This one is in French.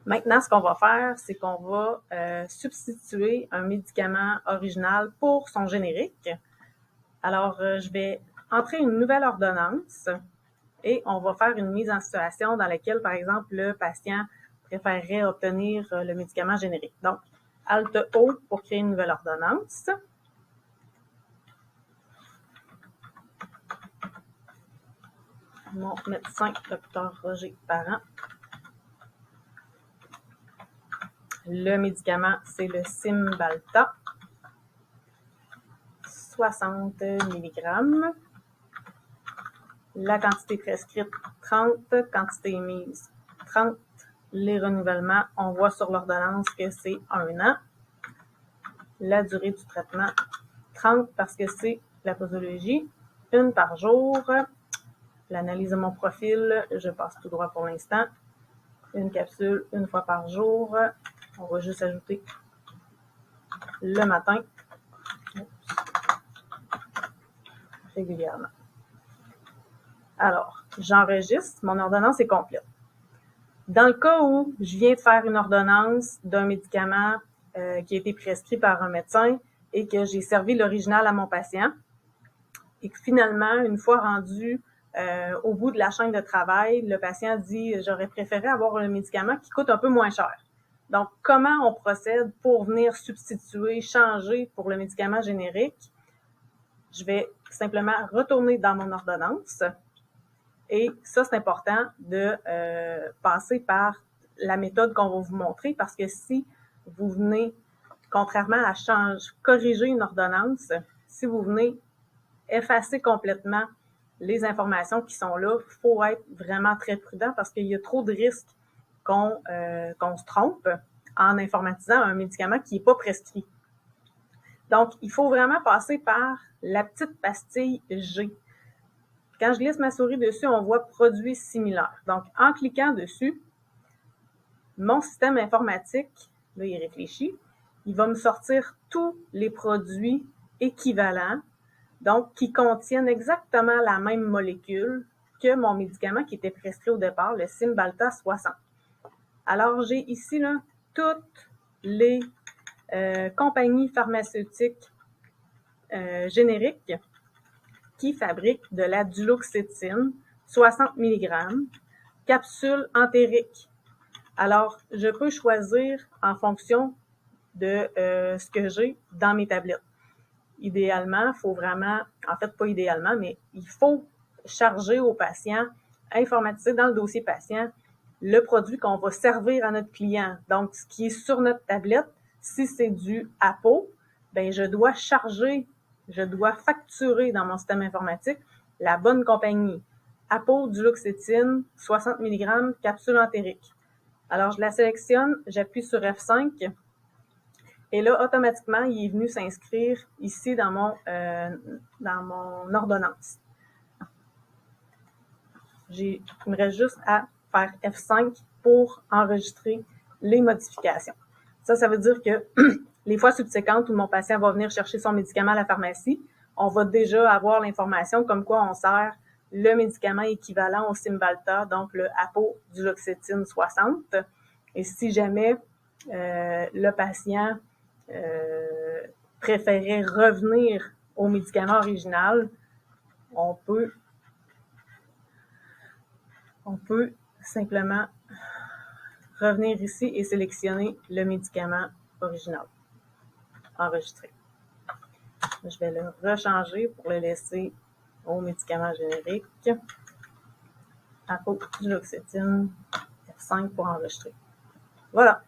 Maintenant, ce qu'on va faire, c'est qu'on va substituer un médicament original pour son générique. Alors, je vais entrer une nouvelle ordonnance et on va faire une mise en situation dans laquelle, par exemple, le patient préférerait obtenir le médicament générique. Donc, Alt-O pour créer une nouvelle ordonnance. Mon médecin, Dr Roger Parent. Le médicament, c'est le Cymbalta, 60 mg. La quantité prescrite, 30. Quantité émise, 30. Les renouvellements, on voit sur l'ordonnance que c'est 1 an. La durée du traitement, 30 parce que c'est la posologie, 1 par jour. L'analyse de mon profil, je passe tout droit pour l'instant. Une capsule 1 fois par jour. On va juste ajouter le matin. Régulièrement. Alors, j'enregistre. Mon ordonnance est complète. Dans le cas où je viens de faire une ordonnance d'un médicament qui a été prescrit par un médecin et que j'ai servi l'original à mon patient et que finalement, une fois rendu au bout de la chaîne de travail, le patient dit « J'aurais préféré avoir un médicament qui coûte un peu moins cher ». Donc, comment on procède pour venir substituer, changer pour le médicament générique? Je vais simplement retourner dans mon ordonnance. Et ça, c'est important de passer par la méthode qu'on va vous montrer parce que si vous venez, contrairement à corriger une ordonnance, si vous venez effacer complètement les informations qui sont là, il faut être vraiment très prudent parce qu'il y a trop de risques qu'on se trompe en informatisant un médicament qui n'est pas prescrit. Donc, il faut vraiment passer par la petite pastille G. Quand je glisse ma souris dessus, on voit « Produits similaires ». Donc, en cliquant dessus, mon système informatique, là, il réfléchit, il va me sortir tous les produits équivalents, donc qui contiennent exactement la même molécule que mon médicament qui était prescrit au départ, le Cymbalta 60. Alors, j'ai ici là, toutes les compagnies pharmaceutiques génériques qui fabriquent de la duloxétine, 60 mg, capsule entérique. Alors, je peux choisir en fonction de ce que j'ai dans mes tablettes. Idéalement, il faut vraiment, en fait pas idéalement, mais il faut charger au patient, informatiser dans le dossier patient, le produit qu'on va servir à notre client. Donc, ce qui est sur notre tablette, si c'est du Apo, ben je dois facturer dans mon système informatique la bonne compagnie. Apo, duloxétine, 60 mg, capsule entérique. Alors, je la sélectionne, j'appuie sur F5 et là, automatiquement, il est venu s'inscrire ici dans mon ordonnance. Il me reste juste à faire F5 pour enregistrer les modifications. Ça veut dire que les fois subséquentes où mon patient va venir chercher son médicament à la pharmacie, on va déjà avoir l'information comme quoi on sert le médicament équivalent au Cymbalta, donc le apo-duloxétine 60. Et si jamais le patient préférait revenir au médicament original, on peut simplement revenir ici et sélectionner le médicament original enregistré. Je vais le rechanger pour le laisser au médicament générique. Apo-duloxétine F5 pour enregistrer. Voilà.